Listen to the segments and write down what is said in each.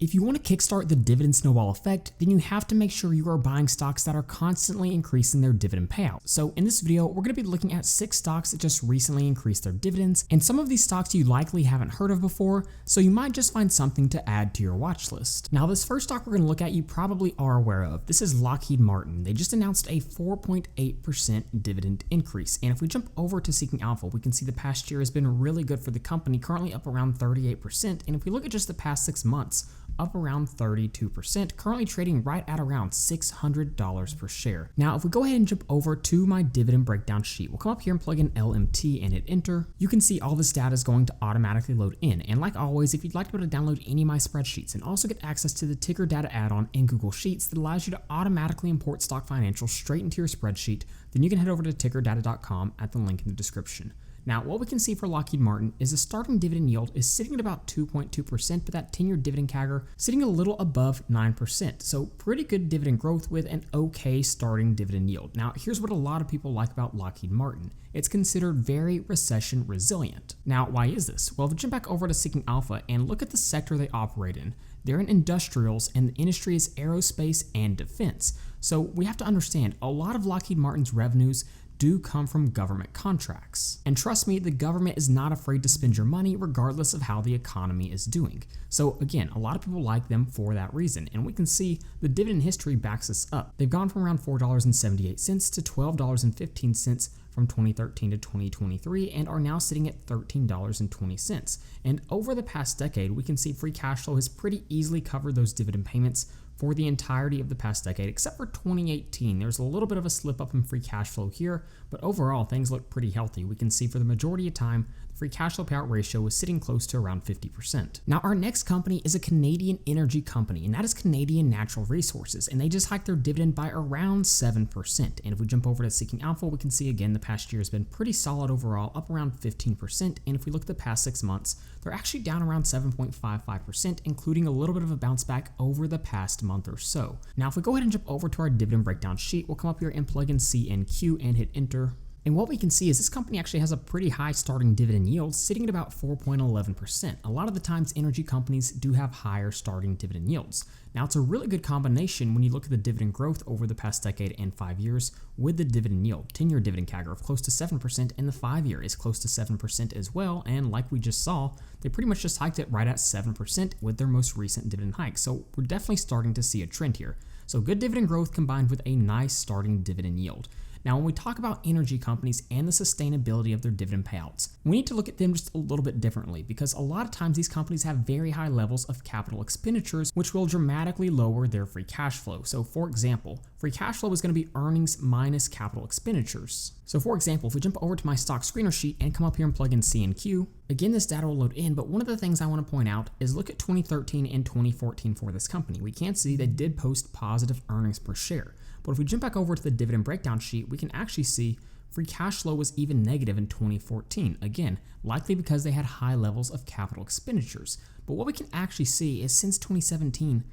If you want to kickstart the dividend snowball effect, then you have to make sure you are buying stocks that are constantly increasing their dividend payout. So in this video, we're going to be looking at 6 stocks that just recently increased their dividends, and some of these stocks you likely haven't heard of before, so you might just find something to add to your watch list. Now, this first stock we're going to look at you probably are aware of. This is Lockheed Martin. They just announced a 4.8% dividend increase, and if we jump over to Seeking Alpha, we can see the past year has been really good for the company, currently up around 38%, and if we look at just the past 6 months, up around 32%, currently trading right at around $600 per share. Now, if we go ahead and jump over to my dividend breakdown sheet, we'll come up here and plug in LMT and hit enter. You can see all this data is going to automatically load in. And like always, if you'd like to be able to download any of my spreadsheets and also get access to the ticker data add-on in Google Sheets that allows you to automatically import stock financials straight into your spreadsheet, then you can head over to tickerdata.com at the link in the description. Now, what we can see for Lockheed Martin is the starting dividend yield is sitting at about 2.2%, but that 10-year dividend CAGR sitting a little above 9%. So pretty good dividend growth with an okay starting dividend yield. Now, here's what a lot of people like about Lockheed Martin. It's considered very recession resilient. Now, why is this? Well, if we jump back over to Seeking Alpha and look at the sector they operate in, they're in industrials and the industry is aerospace and defense. So we have to understand a lot of Lockheed Martin's revenues do come from government contracts. And trust me, the government is not afraid to spend your money regardless of how the economy is doing. So again, a lot of people like them for that reason, and we can see the dividend history backs us up. They've gone from around $4.78 to $12.15 from 2013 to 2023 and are now sitting at $13.20. And over the past decade, we can see free cash flow has pretty easily covered those dividend payments for the entirety of the past decade, except for 2018. There's a little bit of a slip up in free cash flow here, but overall things look pretty healthy. We can see for the majority of time, the free cash flow payout ratio is sitting close to around 50%. Now, our next company is a Canadian energy company, and that is Canadian Natural Resources, and they just hiked their dividend by around 7%. And if we jump over to Seeking Alpha, we can see again the past year has been pretty solid overall, up around 15%. And if we look at the past 6 months, they're actually down around 7.55%, including a little bit of a bounce back over the past month or so. Now, if we go ahead and jump over to our dividend breakdown sheet, we'll come up here and plug in CNQ and hit enter. And what we can see is this company actually has a pretty high starting dividend yield, sitting at about 4.11%. A lot of the times energy companies do have higher starting dividend yields. Now, it's a really good combination when you look at the dividend growth over the past decade and 5 years with the dividend yield. 10-year dividend CAGR of close to 7% and the 5-year is close to 7% as well. And like we just saw, they pretty much just hiked it right at 7% with their most recent dividend hike. So we're definitely starting to see a trend here. So good dividend growth combined with a nice starting dividend yield. Now, when we talk about energy companies and the sustainability of their dividend payouts, we need to look at them just a little bit differently because a lot of times these companies have very high levels of capital expenditures, which will dramatically lower their free cash flow. So for example, free cash flow is going to be earnings minus capital expenditures. So for example, if we jump over to my stock screener sheet and come up here and plug in CNQ, again, this data will load in, but one of the things I want to point out is look at 2013 and 2014 for this company. We can see they did post positive earnings per share. But if we jump back over to the dividend breakdown sheet, we can actually see free cash flow was even negative in 2014. Again, likely because they had high levels of capital expenditures. But what we can actually see is since 2017,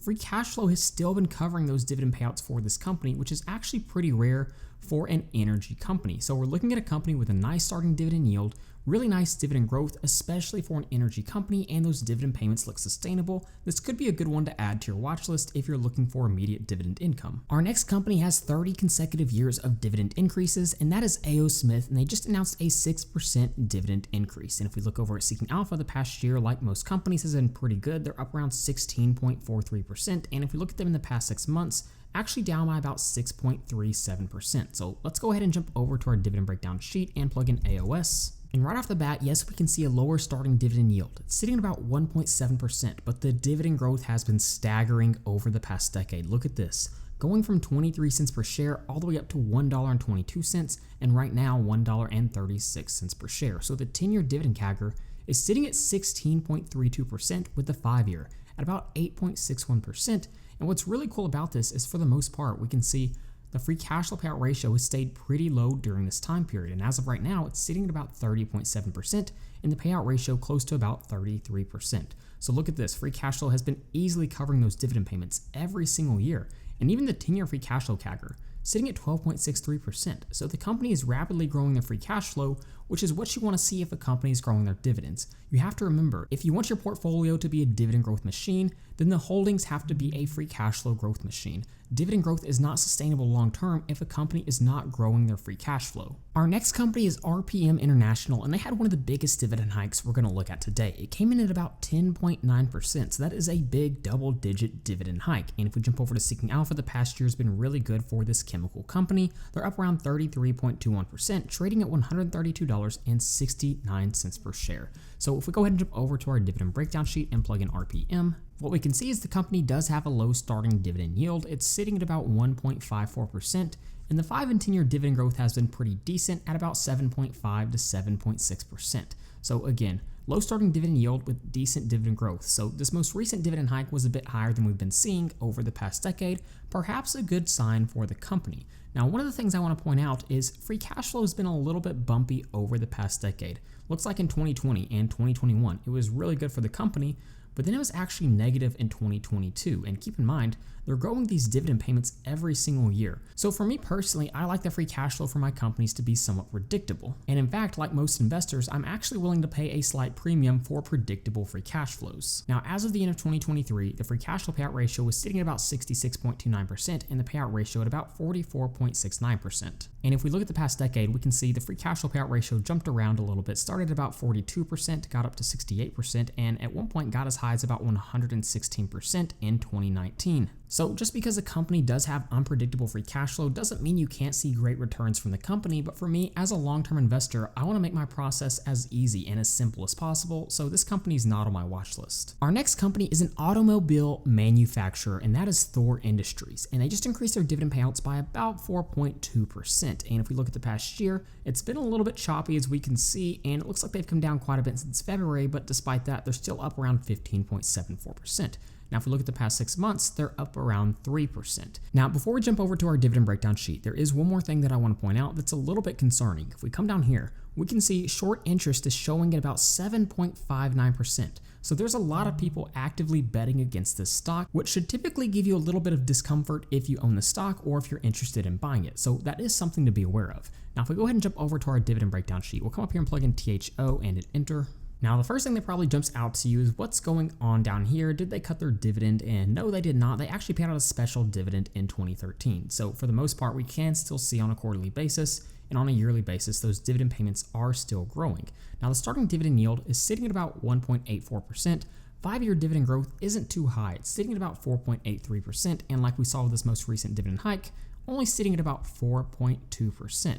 free cash flow has still been covering those dividend payouts for this company, which is actually pretty rare for an energy company. So we're looking at a company with a nice starting dividend yield, really nice dividend growth, especially for an energy company, and those dividend payments look sustainable. This could be a good one to add to your watch list if you're looking for immediate dividend income. Our next company has 30 consecutive years of dividend increases, and that is A.O. Smith, and they just announced a 6% dividend increase. And if we look over at Seeking Alpha, the past year, like most companies, has been pretty good. They're up around 16.43%, and if we look at them in the past 6 months, actually down by about 6.37%. So let's go ahead and jump over to our dividend breakdown sheet and plug in AOS. And right off the bat, yes, we can see a lower starting dividend yield. It's sitting at about 1.7%, but the dividend growth has been staggering over the past decade. Look at this. Going from 23 cents per share all the way up to $1.22, and right now $1.36 per share. So the 10-year dividend CAGR is sitting at 16.32% with the 5-year at about 8.61%. And what's really cool about this is for the most part, we can see the free cash flow payout ratio has stayed pretty low during this time period, and as of right now, it's sitting at about 30.7%, and the payout ratio close to about 33%. So look at this, free cash flow has been easily covering those dividend payments every single year, and even the 10-year free cash flow CAGR sitting at 12.63%. So the company is rapidly growing their free cash flow which is what you want to see if a company is growing their dividends. You have to remember, if you want your portfolio to be a dividend growth machine, then the holdings have to be a free cash flow growth machine. Dividend growth is not sustainable long term if a company is not growing their free cash flow. Our next company is RPM International, and they had one of the biggest dividend hikes we're going to look at today. It came in at about 10.9%, so that is a big double-digit dividend hike. And if we jump over to Seeking Alpha, the past year has been really good for this chemical company. They're up around 33.21%, trading at $132.69 per share. So if we go ahead and jump over to our dividend breakdown sheet and plug in RPM, what we can see is the company does have a low starting dividend yield. It's sitting at about 1.54%, and the 5 and 10-year dividend growth has been pretty decent at about 7.5 to 7.6%. So again, low starting dividend yield with decent dividend growth. So this most recent dividend hike was a bit higher than we've been seeing over the past decade, perhaps a good sign for the company. Now, one of the things I want to point out is free cash flow has been a little bit bumpy over the past decade. Looks like in 2020 and 2021, it was really good for the company, but then it was actually negative in 2022. And keep in mind, they're growing these dividend payments every single year. So for me personally, I like the free cash flow for my companies to be somewhat predictable. And in fact, like most investors, I'm actually willing to pay a slight premium for predictable free cash flows. Now, as of the end of 2023, the free cash flow payout ratio was sitting at about 66.29% and the payout ratio at about 44.69%. And if we look at the past decade, we can see the free cash flow payout ratio jumped around a little bit, started at about 42%, got up to 68%, and at one point got as high as about 116% in 2019. So just because a company does have unpredictable free cash flow doesn't mean you can't see great returns from the company, but for me, as a long-term investor, I want to make my process as easy and as simple as possible, so this company is not on my watch list. Our next company is an automobile manufacturer, and that is Thor Industries, and they just increased their dividend payouts by about 4.2%, and if we look at the past year, it's been a little bit choppy as we can see, and it looks like they've come down quite a bit since February, but despite that, they're still up around 15.74%. Now, if we look at the past 6 months, they're up around 3%. Now, before we jump over to our dividend breakdown sheet, there is one more thing that I want to point out that's a little bit concerning. If we come down here, we can see short interest is showing at about 7.59%. So there's a lot of people actively betting against this stock, which should typically give you a little bit of discomfort if you own the stock or if you're interested in buying it. So that is something to be aware of. Now, if we go ahead and jump over to our dividend breakdown sheet, we'll come up here and plug in THO and hit enter. Now, the first thing that probably jumps out to you is what's going on down here. Did they cut their dividend? And no, they did not. They actually paid out a special dividend in 2013. So for the most part, we can still see on a quarterly basis and on a yearly basis, those dividend payments are still growing. Now, the starting dividend yield is sitting at about 1.84%. 5-year dividend growth isn't too high. It's sitting at about 4.83%. And like we saw with this most recent dividend hike, only sitting at about 4.2%.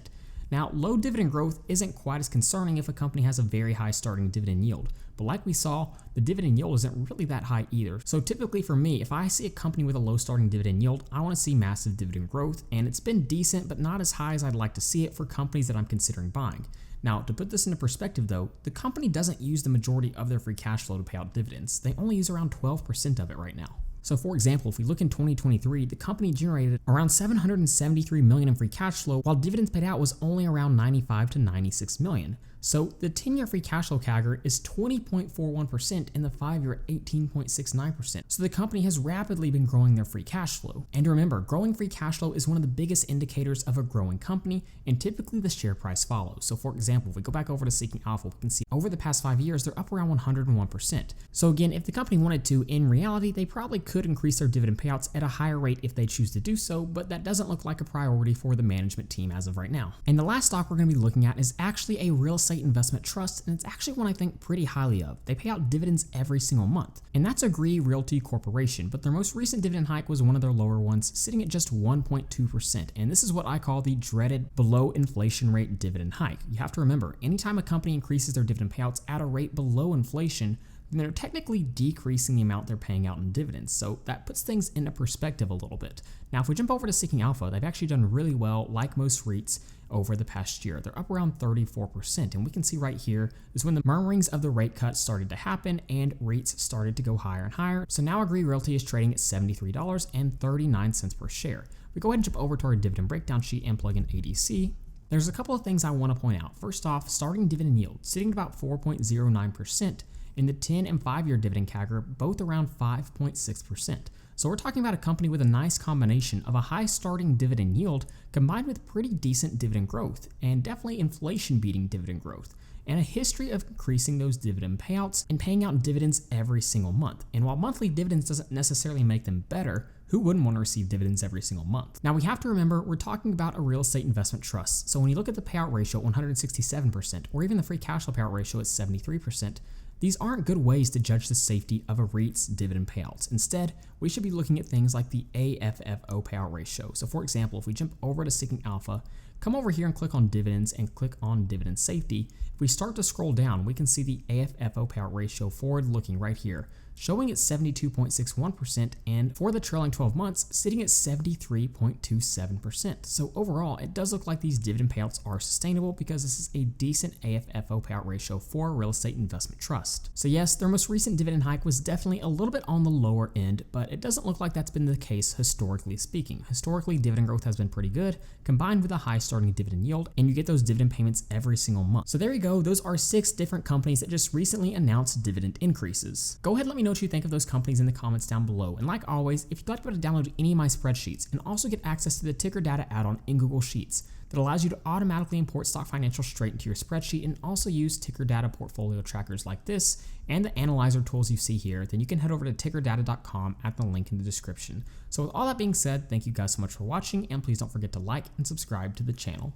Now, low dividend growth isn't quite as concerning if a company has a very high starting dividend yield, but like we saw, the dividend yield isn't really that high either. So typically for me, if I see a company with a low starting dividend yield, I want to see massive dividend growth, and it's been decent, but not as high as I'd like to see it for companies that I'm considering buying. Now, to put this into perspective though, the company doesn't use the majority of their free cash flow to pay out dividends. They only use around 12% of it right now. So for example, if we look in 2023, the company generated around $773 million in free cash flow, while dividends paid out was only around $95 to $96 million. So the 10-year free cash flow CAGR is 20.41% and the 5-year 18.69%. So the company has rapidly been growing their free cash flow. And remember, growing free cash flow is one of the biggest indicators of a growing company, and typically the share price follows. So for example, if we go back over to Seeking Alpha, we can see over the past 5 years, they're up around 101%. So again, if the company wanted to, in reality, they probably could increase their dividend payouts at a higher rate if they choose to do so, but that doesn't look like a priority for the management team as of right now. And the last stock we're going to be looking at is actually a real estate investment trust, and it's actually one I think pretty highly of. They pay out dividends every single month, and that's Agree Realty Corporation, but their most recent dividend hike was one of their lower ones, sitting at just 1.2%, and this is what I call the dreaded below inflation rate dividend hike. You have to remember, anytime a company increases their dividend payouts at a rate below inflation, then they're technically decreasing the amount they're paying out in dividends, so that puts things into perspective a little bit. Now, if we jump over to Seeking Alpha, they've actually done really well, like most REITs, over the past year. They're up around 34%, and we can see right here is when the murmurings of the rate cut started to happen and REITs started to go higher and higher. So now Agree Realty is trading at $73.39 per share. We go ahead and jump over to our dividend breakdown sheet and plug in ADC. There's a couple of things I want to point out. First off, starting dividend yield sitting at about 4.09%. and the 10 and 5-year dividend CAGR both around 5.6%. So we're talking about a company with a nice combination of a high starting dividend yield combined with pretty decent dividend growth, and definitely inflation beating dividend growth, and a history of increasing those dividend payouts and paying out dividends every single month. And while monthly dividends doesn't necessarily make them better, who wouldn't want to receive dividends every single month? Now we have to remember we're talking about a real estate investment trust. So when you look at the payout ratio at 167%, or even the free cash flow payout ratio at 73%, these aren't good ways to judge the safety of a REIT's dividend payouts. Instead, we should be looking at things like the AFFO payout ratio. So for example, if we jump over to Seeking Alpha, come over here and click on dividends and click on dividend safety, if we start to scroll down, we can see the AFFO payout ratio forward looking right here, showing at 72.61%, and for the trailing 12 months, sitting at 73.27%. So overall, it does look like these dividend payouts are sustainable because this is a decent AFFO payout ratio for a real estate investment trust. So yes, their most recent dividend hike was definitely a little bit on the lower end, but it doesn't look like that's been the case historically speaking. Historically, dividend growth has been pretty good, combined with a high starting dividend yield, and you get those dividend payments every single month. So there you go, those are 6 different companies that just recently announced dividend increases. Go ahead and let me know what you think of those companies in the comments down below. And like always, if you'd like to be able to download any of my spreadsheets and also get access to the Ticker Data add-on in Google Sheets that allows you to automatically import stock financials straight into your spreadsheet and also use Ticker Data portfolio trackers like this and the analyzer tools you see here, then you can head over to tickerdata.com at the link in the description. So with all that being said, thank you guys so much for watching, and please don't forget to like and subscribe to the channel.